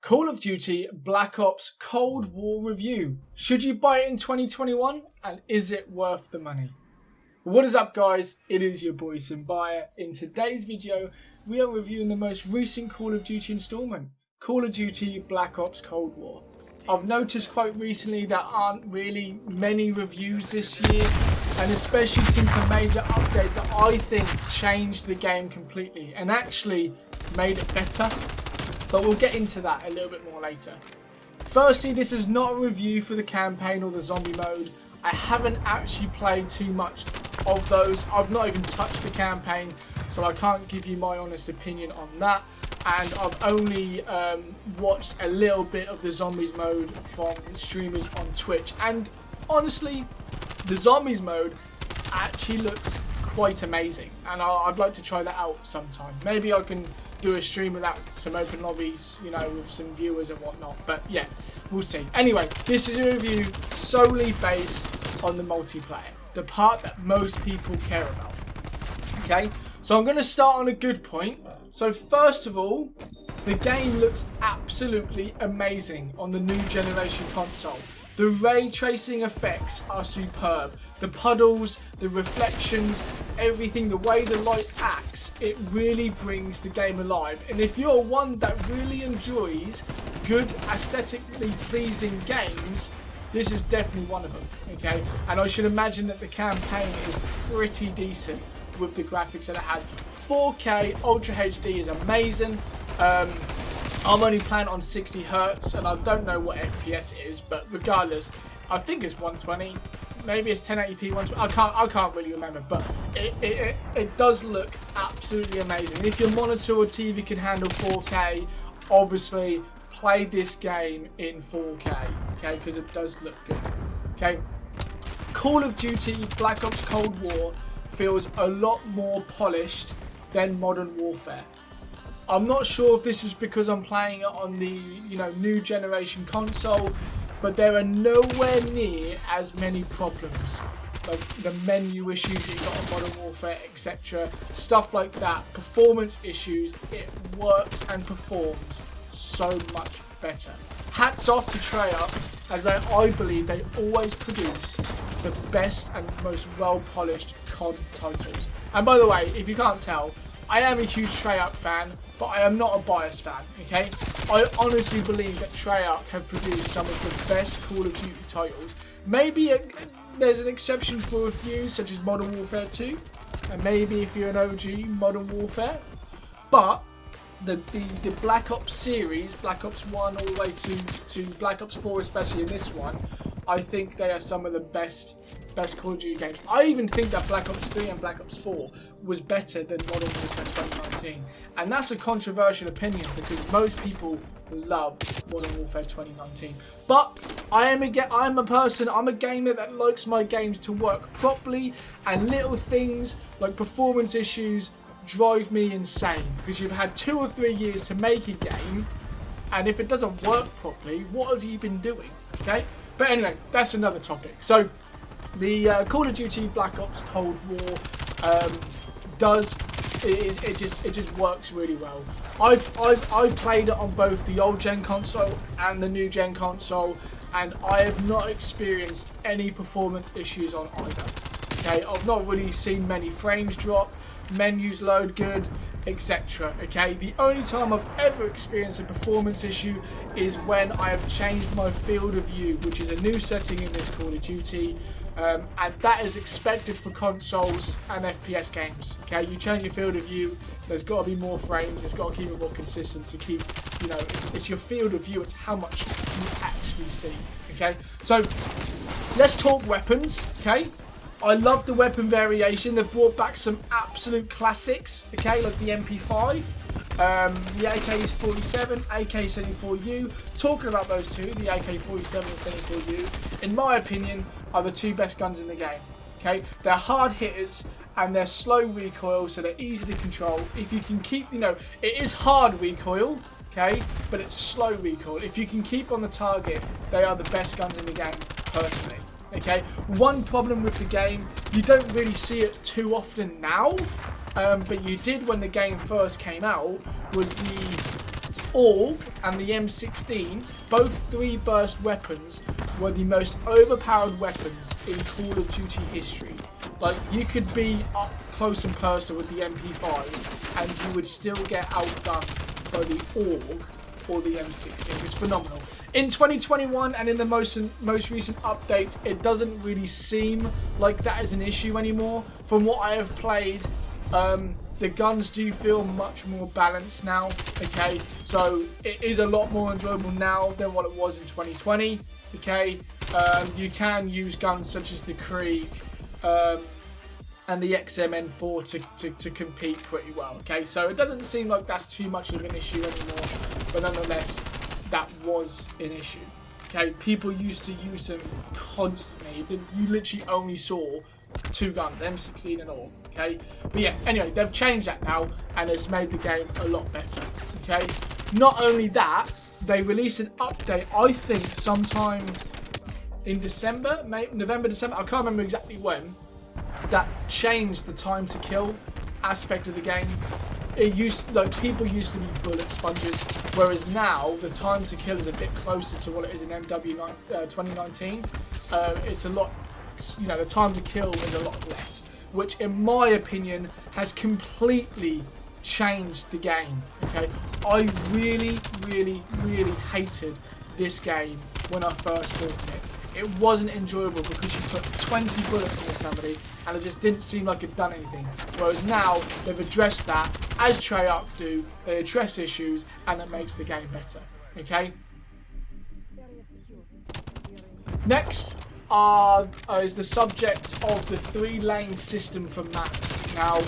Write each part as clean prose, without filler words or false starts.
Call of Duty Black Ops Cold War review. Should you buy it in 2021 and is it worth the money? What is up guys, it is your boy Simbaya. In today's video we are reviewing the most recent Call of Duty installment, Call of Duty Black Ops Cold War. I've noticed quite recently there aren't really many reviews this year, and especially since the major update that I think changed the game completely and actually made it better. But we'll get into that a little bit more later. Firstly, this is not a review for the campaign or the zombie mode. I haven't actually played too much of those. I've not even touched the campaign, so I can't give you my honest opinion on that. And I've only watched a little bit of the zombies mode from streamers on Twitch. And honestly, the zombies mode actually looks quite amazing. And I'd like to try that out sometime. Maybe I can do a stream without some open lobbies, you know, with some viewers and whatnot. But yeah, we'll see. Anyway, this is a review solely based on the multiplayer, the part that most people care about. Okay, so I'm going to start on a good point. So first of all, the game looks absolutely amazing on the new generation console. The ray tracing effects are superb. The puddles, the reflections, everything, the way the light acts, it really brings the game alive. And if you're one that really enjoys good, aesthetically pleasing games, this is definitely one of them, okay? And I should imagine that the campaign is pretty decent with the graphics that it has. 4K Ultra HD is amazing. I'm only playing on 60 Hz, and I don't know what FPS it is, but regardless, I think it's 120. Maybe it's 1080p 120. I can't really remember, but it does look absolutely amazing. If your monitor or TV can handle 4K, obviously play this game in 4K, okay? Because it does look good, okay? Call of Duty Black Ops Cold War feels a lot more polished than Modern Warfare. I'm not sure if this is because I'm playing it on the new generation console, but there are nowhere near as many problems, like the menu issues that you got on Modern Warfare, etc. Stuff like that, performance issues. It works and performs so much better. Hats off to Treyarch, as I believe they always produce the best and most well polished COD titles. And by the way, if you can't tell, I am a huge Treyarch fan, but I am not a biased fan, okay? I honestly believe that Treyarch have produced some of the best Call of Duty titles. Maybe there's an exception for a few, such as Modern Warfare 2, and maybe if you're an OG, Modern Warfare. But the Black Ops series, Black Ops 1 all the way to Black Ops 4, especially in this one, I think they are some of the best Call of Duty games. I even think that Black Ops 3 and Black Ops 4 was better than Modern Warfare 2019. And that's a controversial opinion because most people love Modern Warfare 2019. But I'm a gamer that likes my games to work properly, and little things like performance issues drive me insane because you've had 2 or 3 years to make a game, and if it doesn't work properly, what have you been doing? Okay? But anyway, that's another topic. So the Call of Duty Black Ops Cold War it just works really well. I've played it on both the old gen console and the new gen console, and I have not experienced any performance issues on either. Okay, I've not really seen many frames drop, menus load good, etc. Okay, the only time I've ever experienced a performance issue is when I have changed my field of view, which is a new setting in this Call of Duty. And that is expected for consoles and FPS games. Okay, you change your field of view, there's got to be more frames, it's got to keep it more consistent to keep, it's your field of view, it's how much you actually see. Okay, so let's talk weapons. Okay, I love the weapon variation. They've brought back some absolute classics, okay, like the MP5, the AK-47, AK-74U. Talking about those two, the AK-47 and 74U, in my opinion, are the two best guns in the game. Okay, they're hard hitters and they're slow recoil, so they're easy to control. If you can keep, it is hard recoil, okay, but it's slow recoil. If you can keep on the target, they are the best guns in the game, personally. Okay, one problem with the game, you don't really see it too often now, but you did when the game first came out, was the AUG and the M16, both 3-burst weapons, were the most overpowered weapons in Call of Duty history. Like, you could be up close and personal with the MP5 and you would still get outgunned by the AUG or the M16. It's phenomenal. In 2021 and in the most recent updates, it doesn't really seem like that is an issue anymore. From what I have played, the guns do feel much more balanced now, okay? So it is a lot more enjoyable now than what it was in 2020, okay? You can use guns such as the Krieg and the XMN4 to compete pretty well, okay? So it doesn't seem like that's too much of an issue anymore, but nonetheless, that was an issue, okay? People used to use them constantly. You literally only saw 2 guns, M16 and all, okay? But yeah, anyway, they've changed that now, and it's made the game a lot better, okay? Not only that, they released an update, I think sometime in December, November, December, I can't remember exactly when, that changed the time to kill aspect of the game. People used to be bullet sponges, whereas now the time to kill is a bit closer to what it is in MW 2019. It's a lot, the time to kill is a lot less, which in my opinion has completely changed the game, okay? I really, really, really hated this game when I first bought it. It wasn't enjoyable because you put 20 bullets into somebody and it just didn't seem like it'd done anything. Whereas now they've addressed that, as Treyarch do, they address issues and it makes the game better, okay? Next is the subject of the 3-lane system for maps. Now,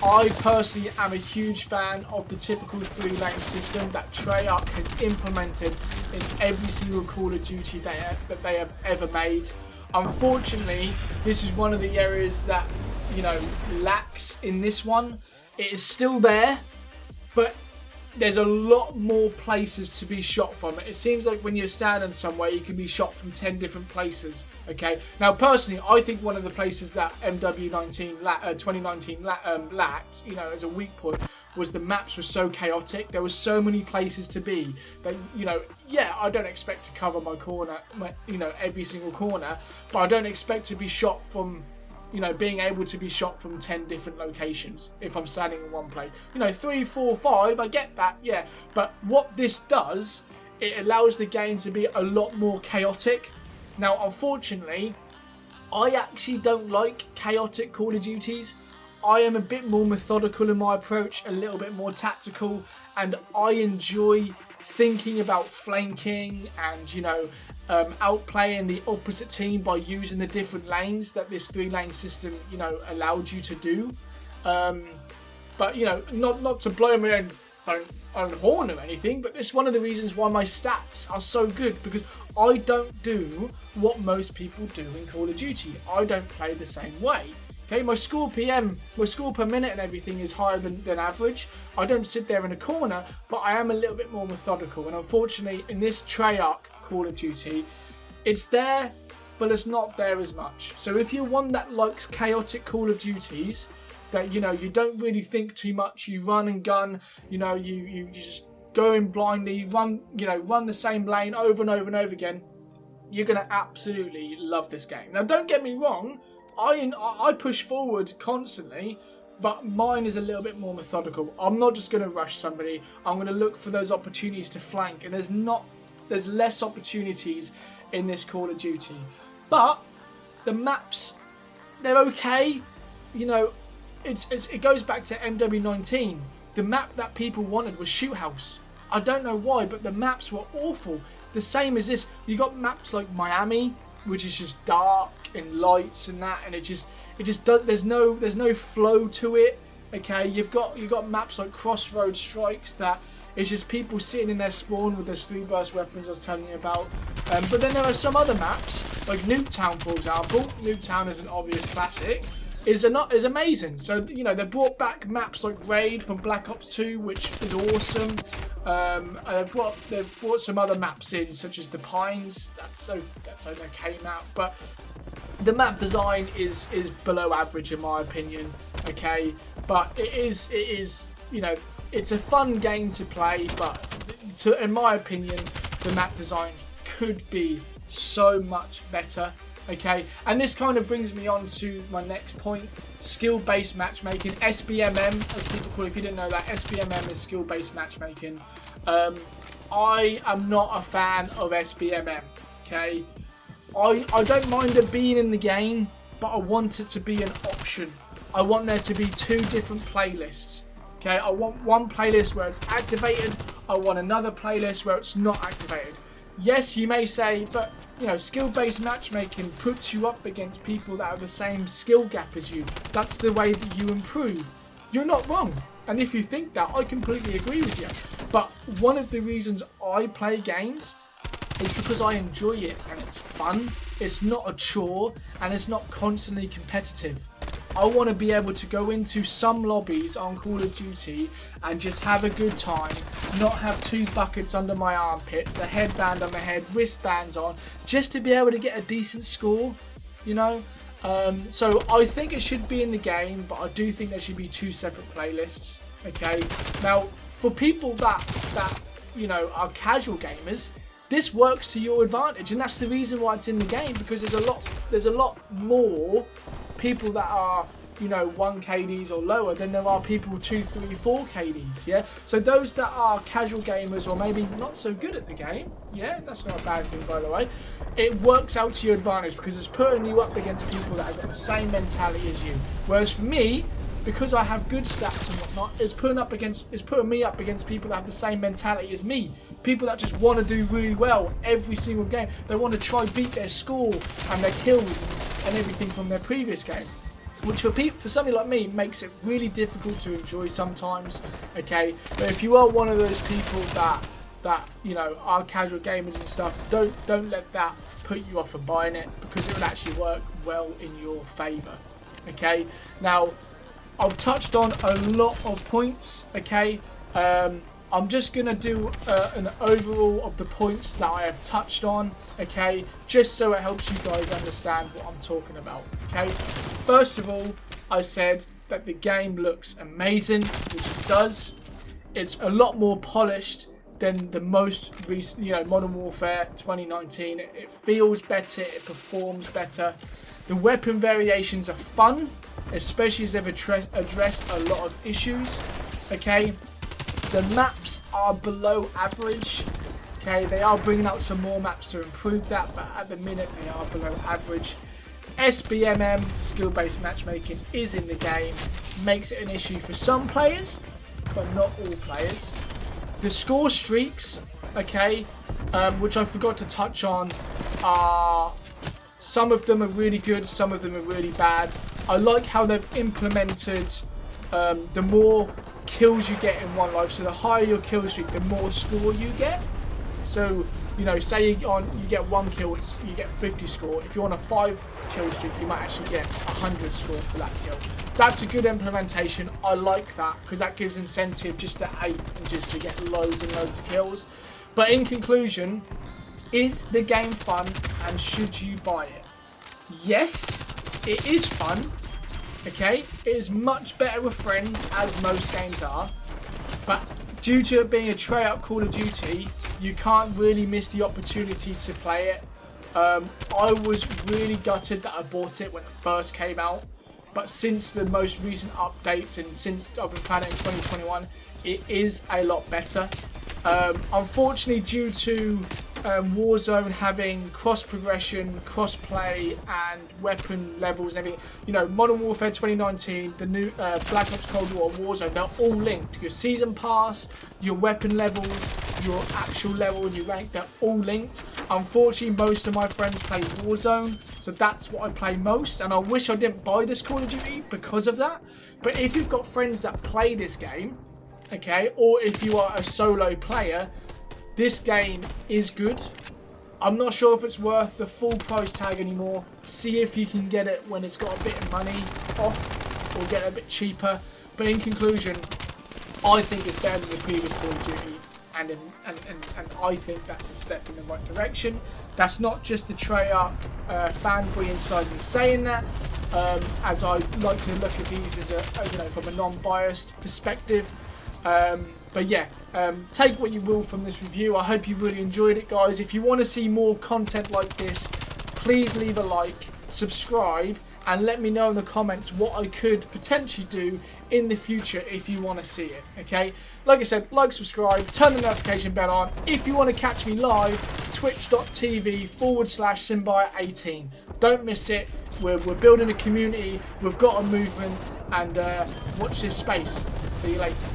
I personally am a huge fan of the typical 3-lane system that Treyarch has implemented in every single Call of Duty that they have ever made. Unfortunately, this is one of the areas that, lacks in this one. It is still there, but there's a lot more places to be shot from. It seems like when you're standing somewhere, you can be shot from 10 different places, okay? Now, personally, I think one of the places that MW 2019 lacked, as a weak point, was the maps were so chaotic. There were so many places to be that, yeah, I don't expect to cover my corner, every single corner, but I don't expect to be shot from, being able to be shot from 10 different locations if I'm standing in one place. 3, 4, 5, I get that, yeah. But what this does, it allows the game to be a lot more chaotic. Now, unfortunately, I actually don't like chaotic Call of Duties. I am a bit more methodical in my approach, a little bit more tactical, and I enjoy thinking about flanking and, outplaying the opposite team by using the different lanes that this 3-lane system, allowed you to do. But, not to blow my own horn or anything, but it's one of the reasons why my stats are so good, because I don't do what most people do in Call of Duty. I don't play the same way. Okay, my score per minute and everything is higher than average. I don't sit there in a corner, but I am a little bit more methodical. And unfortunately, in this Treyarch Call of Duty, it's there, but it's not there as much. So if you're one that likes chaotic Call of Duties, that you don't really think too much, you run and gun, you just go in blindly, run the same lane over and over and over again, you're gonna absolutely love this game. Now, don't get me wrong, I push forward constantly, but mine is a little bit more methodical. I'm not just going to rush somebody. I'm going to look for those opportunities to flank, and there's less opportunities in this Call of Duty. But the maps, they're okay. It goes back to MW19. The map that people wanted was Shoot House. I don't know why, but the maps were awful. The same as this. You got maps like Miami, which is just dark and lights and that, and it just does. There's no flow to it. Okay, you've got maps like Crossroads Strikes that it's just people sitting in their spawn with those 3-burst weapons I was telling you about. But then there are some other maps like Nuketown, for example. Nuketown is an obvious classic. Is amazing. So they brought back maps like Raid from Black Ops 2, which is awesome. They've brought some other maps in, such as the Pines. That's an okay map, but the map design is below average in my opinion. Okay, but it is it's a fun game to play, but in my opinion, the map design could be so much better. Okay, and this kind of brings me on to my next point: skill-based matchmaking, SBMM, as people call it. If you didn't know that, SBMM is skill-based matchmaking. I am not a fan of SBMM. Okay, I don't mind it being in the game, but I want it to be an option. I want there to be 2 different playlists. Okay, I want one playlist where it's activated. I want another playlist where it's not activated. Yes, you may say, but you know, skill-based matchmaking puts you up against people that have the same skill gap as you. That's the way that you improve. You're not wrong. And if you think that, I completely agree with you. But one of the reasons I play games is because I enjoy it and it's fun. It's not a chore and it's not constantly competitive. I want to be able to go into some lobbies on Call of Duty and just have a good time, not have 2 buckets under my armpits, a headband on my head, wristbands on, just to be able to get a decent score, you know. So I think it should be in the game, but I do think there should be 2 separate playlists. Okay, now for people that you know are casual gamers, this works to your advantage, and that's the reason why it's in the game, because there's a lot more people that are, you know, 1 KDs or lower than there are people 2, 3, 4 KDs. Yeah, so those that are casual gamers or maybe not so good at the game, yeah, that's not a bad thing, by the way. It works out to your advantage because it's putting you up against people that have got the same mentality as you. Whereas for me, because I have good stats and whatnot, it's putting me up against people that have the same mentality as me. People that just want to do really well every single game. They want to try beat their score and their kills and everything from their previous game. Which for somebody like me makes it really difficult to enjoy sometimes. Okay, but if you are one of those people that you know are casual gamers and stuff, don't let that put you off from buying it, because it will actually work well in your favour. Okay, now I've touched on a lot of points. Okay, I'm just going to do an overall of the points that I have touched on, okay, just so it helps you guys understand what I'm talking about, okay. First of all, I said that the game looks amazing, which it does. It's a lot more polished than the most recent, you know, Modern Warfare 2019. It feels better, it performs better. The weapon variations are fun, especially as they've addressed a lot of issues, okay. The maps are below average. Okay, they are bringing out some more maps to improve that, but at the minute they are below average. SBMM, skill-based matchmaking, is in the game. Makes it an issue for some players, but not all players. The score streaks, okay, which I forgot to touch on, are some of them are really good, some of them are really bad. I like how they've implemented the more kills you get in one life, so the higher your kill streak, the more score you get. So, you know, say you get 1 kill, you get 50 score. If you're on a 5 kill streak, you might actually get 100 score for that kill. That's a good implementation. I like that, because that gives incentive just to ape and just to get loads and loads of kills. But in conclusion, is the game fun and should you buy it? Yes, it is fun. Okay, it is much better with friends, as most games are, but due to it being a Treyarch Call of Duty, you can't really miss the opportunity to play it. I was really gutted that I bought it when it first came out, but since the most recent updates and since I've been playing it in 2021, it is a lot better. Unfortunately, due to Warzone having cross progression, cross play, and weapon levels and everything, you know, Modern Warfare 2019, the new Black Ops Cold War, Warzone, they're all linked. Your season pass, your weapon levels, your actual level, and your rank, they're all linked. Unfortunately, most of my friends play Warzone, so that's what I play most, and I wish I didn't buy this Call of Duty because of that. But if you've got friends that play this game, okay, or if you are a solo player, this game is good. I'm not sure if it's worth the full price tag anymore. See if you can get it when it's got a bit of money off, or get it a bit cheaper. But in conclusion, I think it's better than the previous Call of Duty, and I think that's a step in the right direction. That's not just the Treyarch fanboy inside me saying that, as I like to look at these as a, you know, from a non-biased perspective. But yeah, take what you will from this review. I hope you've really enjoyed it, guys. If you want to see more content like this, please leave a like, subscribe, and let me know in the comments what I could potentially do in the future if you want to see it, okay? Like I said, like, subscribe, turn the notification bell on. If you want to catch me live, twitch.tv/Symbiote18. Don't miss it. We're building a community. We've got a movement. And watch this space. See you later.